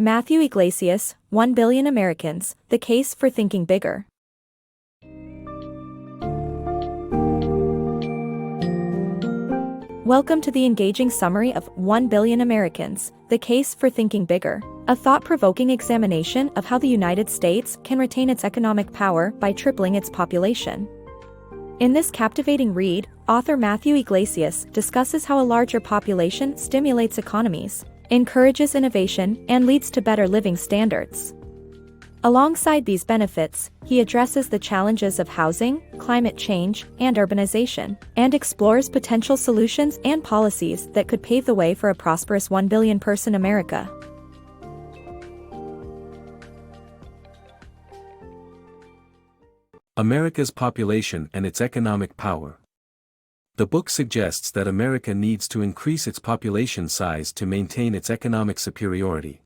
Matthew Yglesias, 1 Billion Americans, The Case for Thinking Bigger. Welcome to the engaging summary of 1 Billion Americans, The Case for Thinking Bigger, a thought-provoking examination of how the United States can retain its economic power by tripling its population. In this captivating read, author Matthew Yglesias discusses how a larger population stimulates economies, encourages innovation, and leads to better living standards. Alongside these benefits, he addresses the challenges of housing, climate change, and urbanization, and explores potential solutions and policies that could pave the way for a prosperous 1 billion-person America. America's population and its economic power. The book suggests that America needs to increase its population size to maintain its economic superiority.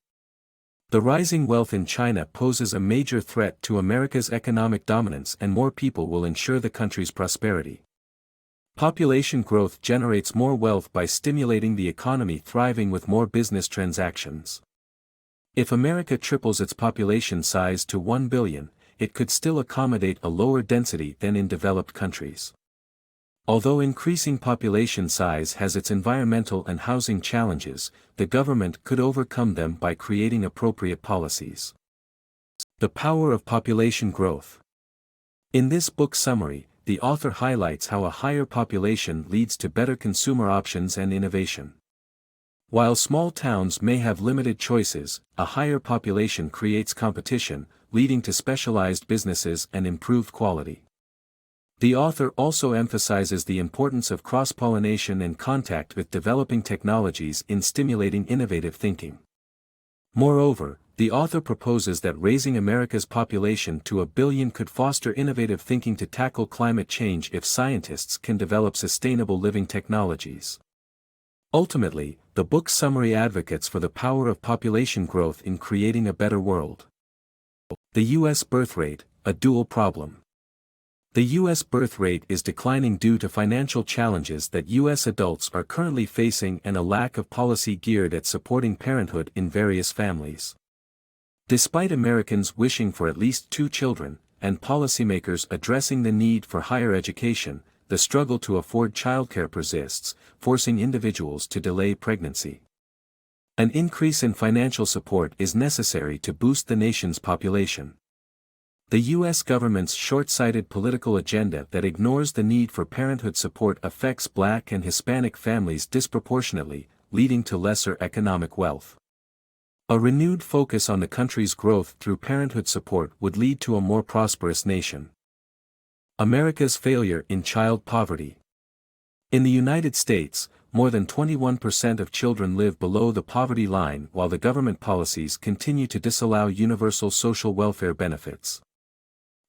The rising wealth in China poses a major threat to America's economic dominance, and more people will ensure the country's prosperity. Population growth generates more wealth by stimulating the economy, thriving with more business transactions. If America triples its population size to 1 billion, it could still accommodate a lower density than in developed countries. Although increasing population size has its environmental and housing challenges, the government could overcome them by creating appropriate policies. The power of population growth. In this book summary, the author highlights how a higher population leads to better consumer options and innovation. While small towns may have limited choices, a higher population creates competition, leading to specialized businesses and improved quality. The author also emphasizes the importance of cross-pollination and contact with developing technologies in stimulating innovative thinking. Moreover, the author proposes that raising America's population to 1 billion could foster innovative thinking to tackle climate change if scientists can develop sustainable living technologies. Ultimately, the book's summary advocates for the power of population growth in creating a better world. The U.S. birth rate, a dual problem. The U.S. birth rate is declining due to financial challenges that U.S. adults are currently facing and a lack of policy geared at supporting parenthood in various families. Despite Americans wishing for at least 2 children, and policymakers addressing the need for higher education, the struggle to afford childcare persists, forcing individuals to delay pregnancy. An increase in financial support is necessary to boost the nation's population. The U.S. government's short-sighted political agenda that ignores the need for parenthood support affects Black and Hispanic families disproportionately, leading to lesser economic wealth. A renewed focus on the country's growth through parenthood support would lead to a more prosperous nation. America's failure in child poverty. In the United States, more than 21% of children live below the poverty line, while the government policies continue to disallow universal social welfare benefits.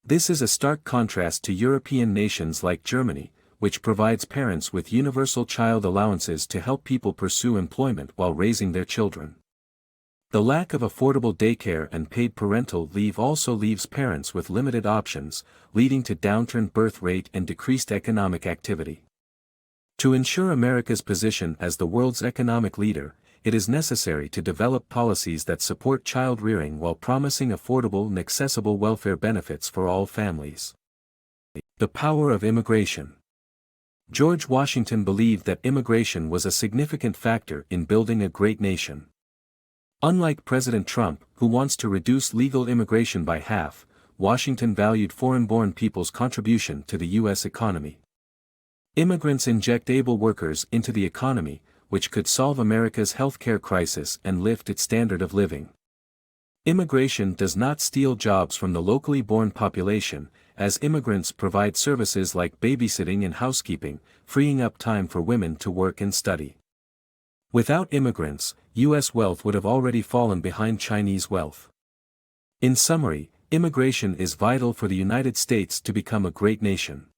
This is a stark contrast to European nations like Germany, which provides parents with universal child allowances to help people pursue employment while raising their children. The lack of affordable daycare and paid parental leave also leaves parents with limited options, leading to downturn birth rate and decreased economic activity. To ensure America's position as the world's economic leader, it is necessary to develop policies that support child-rearing while promising affordable and accessible welfare benefits for all families. The power of immigration. George Washington believed that immigration was a significant factor in building a great nation. Unlike President Trump, who wants to reduce legal immigration by half, Washington valued foreign-born people's contribution to the U.S. economy. Immigrants inject able workers into the economy, which could solve America's healthcare crisis and lift its standard of living. Immigration does not steal jobs from the locally born population, as immigrants provide services like babysitting and housekeeping, freeing up time for women to work and study. Without immigrants, U.S. wealth would have already fallen behind Chinese wealth. In summary, immigration is vital for the United States to become a great nation.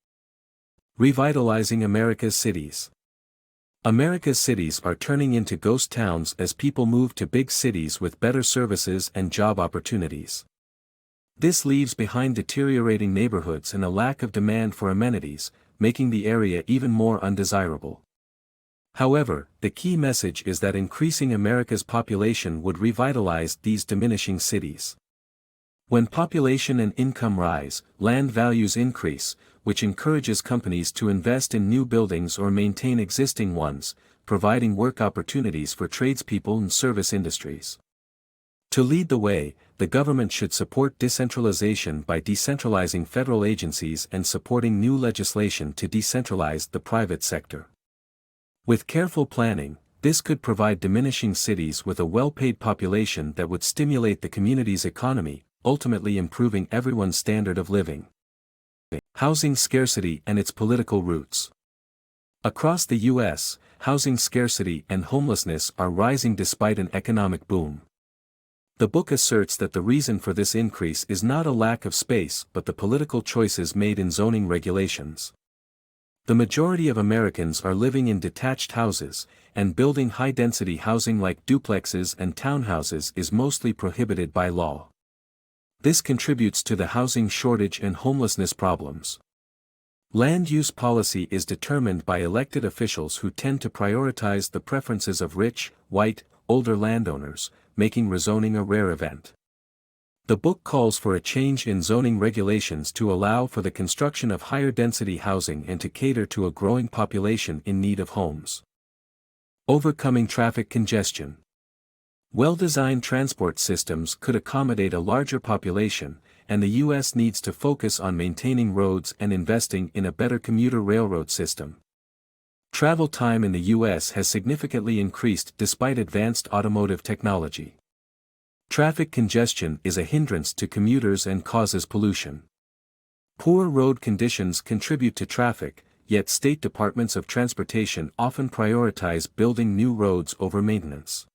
Revitalizing America's cities. America's cities are turning into ghost towns as people move to big cities with better services and job opportunities. This leaves behind deteriorating neighborhoods and a lack of demand for amenities, making the area even more undesirable. However, the key message is that increasing America's population would revitalize these diminishing cities. When population and income rise, land values increase, which encourages companies to invest in new buildings or maintain existing ones, providing work opportunities for tradespeople and service industries. To lead the way, the government should support decentralization by decentralizing federal agencies and supporting new legislation to decentralize the private sector. With careful planning, this could provide diminishing cities with a well-paid population that would stimulate the community's economy, ultimately improving everyone's standard of living. Housing scarcity and its political roots. Across the U.S., housing scarcity and homelessness are rising despite an economic boom. The book asserts that the reason for this increase is not a lack of space but the political choices made in zoning regulations. The majority of Americans are living in detached houses, and building high-density housing like duplexes and townhouses is mostly prohibited by law. This contributes to the housing shortage and homelessness problems. Land use policy is determined by elected officials who tend to prioritize the preferences of rich, white, older landowners, making rezoning a rare event. The book calls for a change in zoning regulations to allow for the construction of higher-density housing and to cater to a growing population in need of homes. Overcoming traffic congestion. Well-designed transport systems could accommodate a larger population, and the U.S. needs to focus on maintaining roads and investing in a better commuter railroad system. Travel time in the U.S. has significantly increased despite advanced automotive technology. Traffic congestion is a hindrance to commuters and causes pollution. Poor road conditions contribute to traffic, yet state departments of transportation often prioritize building new roads over maintenance.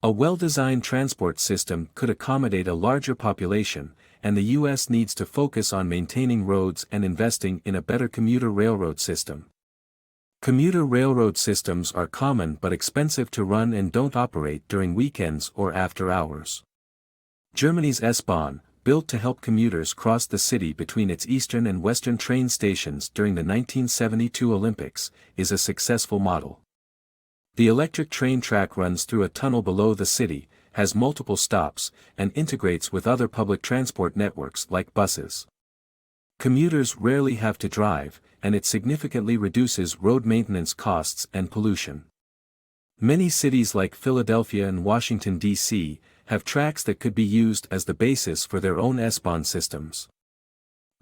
A well-designed transport system could accommodate a larger population, and the U.S. needs to focus on maintaining roads and investing in a better commuter railroad system. Commuter railroad systems are common but expensive to run and don't operate during weekends or after hours. Germany's S-Bahn, built to help commuters cross the city between its eastern and western train stations during the 1972 Olympics, is a successful model. The electric train track runs through a tunnel below the city, has multiple stops, and integrates with other public transport networks like buses. Commuters rarely have to drive, and it significantly reduces road maintenance costs and pollution. Many cities like Philadelphia and Washington, D.C., have tracks that could be used as the basis for their own S-Bahn systems.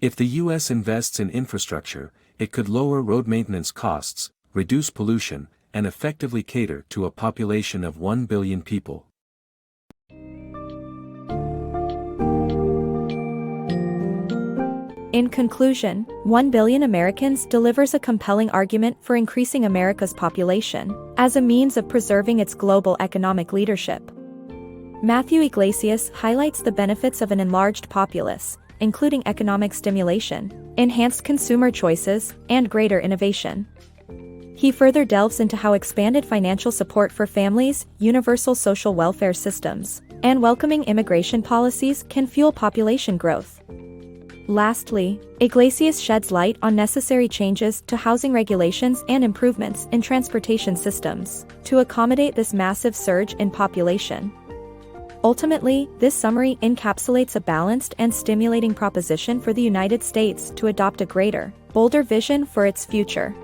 If the U.S. invests in infrastructure, it could lower road maintenance costs, reduce pollution, and effectively cater to a population of 1 billion people. In conclusion, 1 billion Americans delivers a compelling argument for increasing America's population, as a means of preserving its global economic leadership. Matthew Yglesias highlights the benefits of an enlarged populace, including economic stimulation, enhanced consumer choices, and greater innovation. He further delves into how expanded financial support for families, universal social welfare systems, and welcoming immigration policies can fuel population growth. Lastly, Yglesias sheds light on necessary changes to housing regulations and improvements in transportation systems to accommodate this massive surge in population. Ultimately, this summary encapsulates a balanced and stimulating proposition for the United States to adopt a greater, bolder vision for its future.